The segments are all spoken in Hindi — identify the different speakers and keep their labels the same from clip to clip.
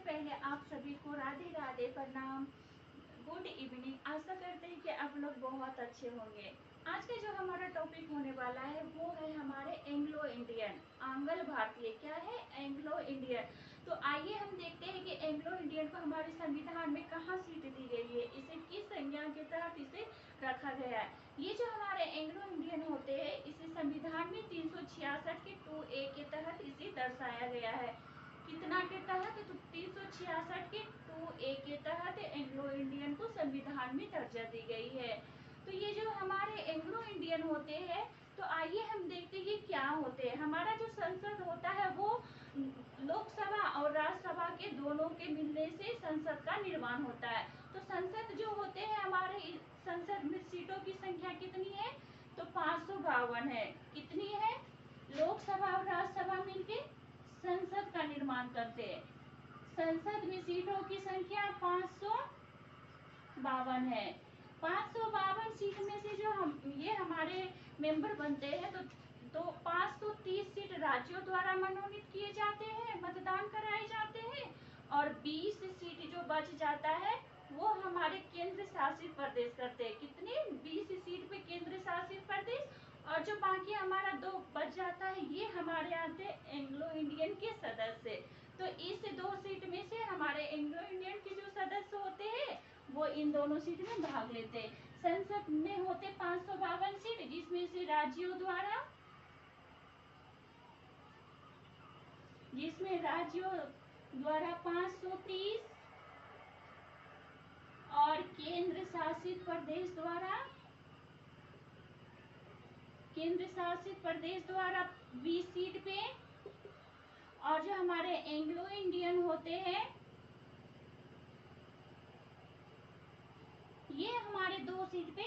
Speaker 1: पहले आप सभी को राधे राधे, प्रणाम, गुड इवनिंग। आशा करते हैं कि आप लोग बहुत अच्छे होंगे। आज का जो हमारा टॉपिक होने वाला है वो है हमारे एंग्लो इंडियन, आंग्ल भारतीय। क्या है? Anglo Indian. तो आइए हम देखते हैं कि एंग्लो इंडियन को हमारे संविधान में कहाँ सीट दी गई है, इसे किस संज्ञा के तहत इसे रखा गया है। ये जो हमारे एंग्लो इंडियन होते हैं, इसे संविधान में 366 के 2A के तहत इसे दर्शाया गया है। कितना के तहत? तो 366 के 2A के तहत एंग्लो इंडियन को संविधान में दर्जा दी गई है। तो ये जो हमारे एंग्लो इंडियन होते हैं, तो आइए हम देखते हैं ये क्या होते हैं। हमारा जो संसद होता है वो लोकसभा और राज्यसभा के दोनों के मिलने से संसद का निर्माण होता है। तो संसद जो होते हैं हमारे, संसद में सीटों की संख्या कितनी है? तो 552 है। कितनी है? लोकसभा और राज्यसभा मिलके संसद का निर्माण करते हैं। संसद में सीटों की संख्या 552 है। 552 सीट में से जो ये हमारे मेंबर बनते हैं, तो 530 सीट राज्यों द्वारा मनोनीत किए जाते हैं, मतदान कराए जाते हैं, और 20 सीट जो बच जाता है वो हमारे केंद्र शासित प्रदेश करते हैं। कितने? 20 सीट पे केंद्र शासित प्रदेश, और जो बाकी हमारा 2 बच जाता है ये हमारे आते एंग्लो इंडियन के सदस्य। तो इस 2 सीट में से हमारे एंग्लो इंडियन के जो सदस्य होते हैं वो इन दोनों सीट में भाग लेते हैं। संसद में होते 552 सीट, जिसमें से राज्यों द्वारा 530 और केंद्र शासित प्रदेश द्वारा 20 सीट पे, और जो हमारे एंग्लो इंडियन होते हैं ये हमारे 2 सीट पे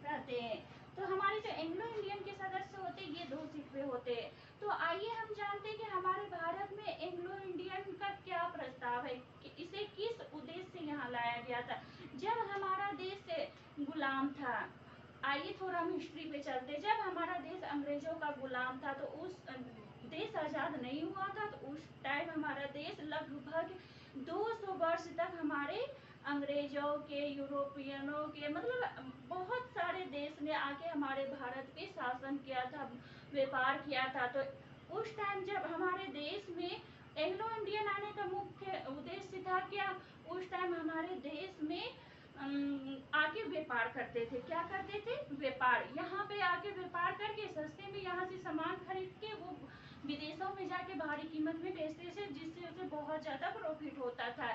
Speaker 1: रहते हैं। तो हमारे जो एंग्लो इंडियन के सदस्य होते हैं ये 2 सीट पे होते हैं। तो आइए हम जानते हैं कि हमारे भारत में एंग्लो इंडियन का क्या प्रस्ताव है, कि इसे किस उद्देश्य से यहाँ लाया गया था। जब हमारा देश गुलाम था, आइए थोड़ा हम हिस्ट्री पे चलते। जब हमारा देश अंग्रेजों का गुलाम था, तो उस देश आजाद नहीं हुआ था, तो उस टाइम हमारा देश लगभग 200 वर्ष तक हमारे अंग्रेजों के, यूरोपियनों के, मतलब बहुत सारे देश ने आके हमारे भारत पे शासन किया था, व्यापार किया था। तो उस टाइम जब हमारे देश में एंग्लो इंडियन आने का मुख्य उद्देश्य था क्या? उस टाइम हमारे देश में आके व्यापार करते थे। क्या करते थे? व्यापार। यहाँ पे आके व्यापार करके सस्ते में यहाँ से सामान खरीद के वो विदेशों में जाके भारी कीमत में बेचते थे, जिससे उसे बहुत ज्यादा प्रॉफिट होता था।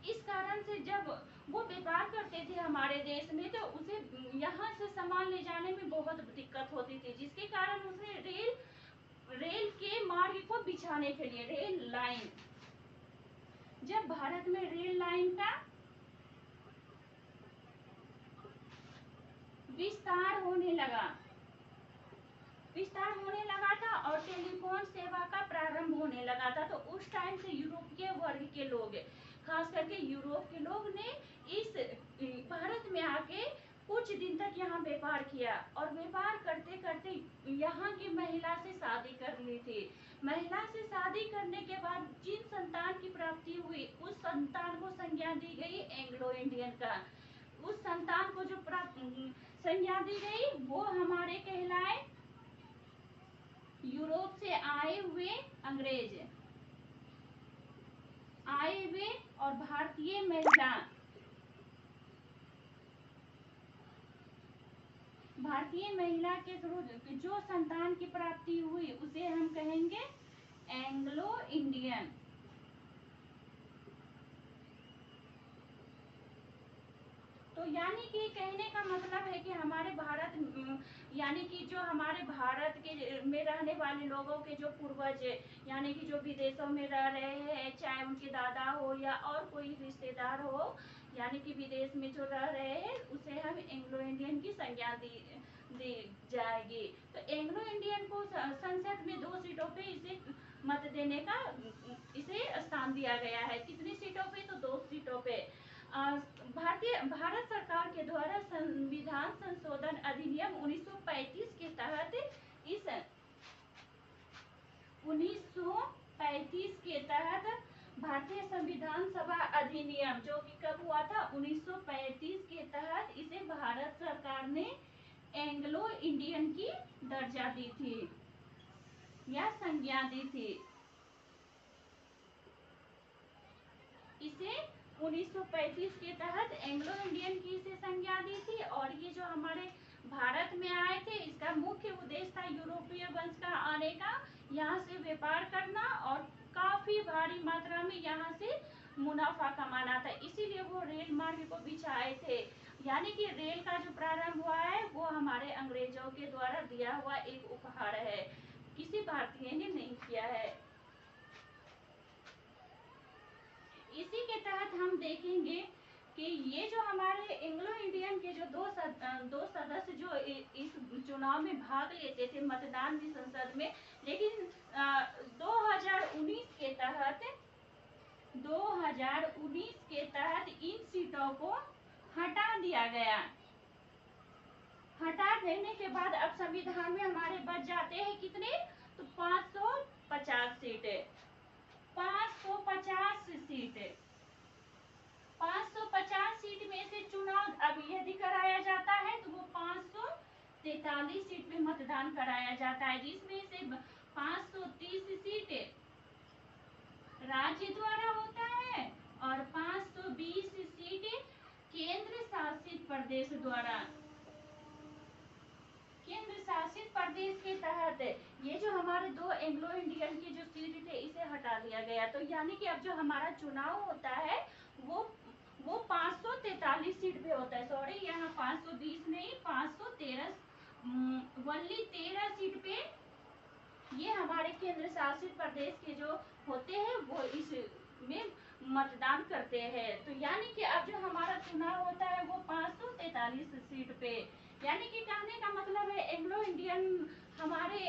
Speaker 1: इस कारण से जब वो व्यापार करते थे हमारे देश में, तो उसे यहाँ से सामान ले जाने में बहुत दिक्कत होती थी, जिसके कारण उसने रेल के मार्ग को बिछाने के लिए रेल लाइन, जब भारत में रेल लाइन का विस्तार होने लगा था और टेलीफोन सेवा का प्रारंभ होने लगा था, तो उस टाइम से यूरोपीय वर्ग के लोग, खास करके यूरोप के लोग ने इस भारत में आके कुछ दिन तक यहाँ व्यापार किया, और व्यापार करते करते यहाँ की महिला से शादी कर ली थी। महिला से शादी करने के बाद जिन संतान की प्राप्ति हुई, उस संतान को संज्ञा दी गई एंग्लो इंडियन का। उस संतान को जो संज्ञा दी गई वो हमारे कहलाए यूरोप से आए हुए अंग्रेज, और भारतीय महिला के थ्रू जो संतान की प्राप्ति हुई उसे हम कहेंगे एंग्लो इंडियन। तो यानी कि कहने का मतलब है कि हमारे भारत, यानी कि जो हमारे भारत के में रहने वाले लोगों के जो पूर्वज, यानी कि जो विदेशों में रह रहे हैं, चाहे उनके दादा हो या और कोई रिश्तेदार हो, यानी कि विदेश में जो रह रहे हैं, उसे हम एंग्लो इंडियन की संज्ञा दी जाएगी। तो एंग्लो इंडियन को संसद में 2 सीटों पे इसे मत देने का इसे स्थान दिया गया है। कितनी सीटों पे? तो 2 सीटों पे। भारत सरकार के द्वारा संविधान संशोधन अधिनियम 1935 के तहत 1935 के तहत भारतीय संविधान सभा अधिनियम जो कि कब हुआ था 1935 के तहत इसे भारत सरकार ने एंग्लो इंडियन की दर्जा दी थी या संज्ञा दी थी। इसे 1935 के तहत एंग्लो इंडियन की इसे संज्ञा दी थी और ये जो हमारे भारत में आए थे इसका मुख्य उद्देश्य था यूरोपीय वंश का आने का, यहाँ से व्यापार करना और काफी भारी मात्रा में यहाँ से मुनाफा कमाना था, इसीलिए वो रेल मार्ग को बिछाए थे। यानी कि रेल का जो प्रारंभ हुआ है वो हमारे अंग्रेजों के द्वारा दिया हुआ एक उपहार है, किसी भारतीय ने नहीं किया है। इसी के तहत हम देखेंगे कि ये जो हमारे एंग्लो इंडियन के जो दो सदस्य जो इस चुनाव में भाग लेते थे मतदान में संसद में, लेकिन 2019 के तहत इन सीटों को हटा दिया गया। हटा देने के बाद अब संविधान में हमारे बच जाते हैं कितने, तो 550 सीटें। 550 सीटें 550 सीट में से चुनाव अब यदि कराया जाता है तो वो 543 सीट में मतदान कराया जाता है, जिसमें से 530 सीटें राज्य द्वारा होता है और 520 सीटें केंद्र शासित प्रदेश द्वारा। केंद्र शासित प्रदेश के तहत ये जो हमारे दो एंग्लो इंडियन की जो सीट थे इसे हटा दिया गया। तो यानी कि अब जो हमारा चुनाव होता है वो 543 सीट पे होता है, सॉरी यहाँ 520 नहीं 513 वनली 13 सीट पे ये हमारे केंद्र शासित प्रदेश के जो होते हैं वो इसमें मतदान करते हैं। तो यानी कि अब जो हमारा चुनाव होता है वो 543 सीट पे, यानी कि कहने का मतलब है एंग्लो इंडियन हमारे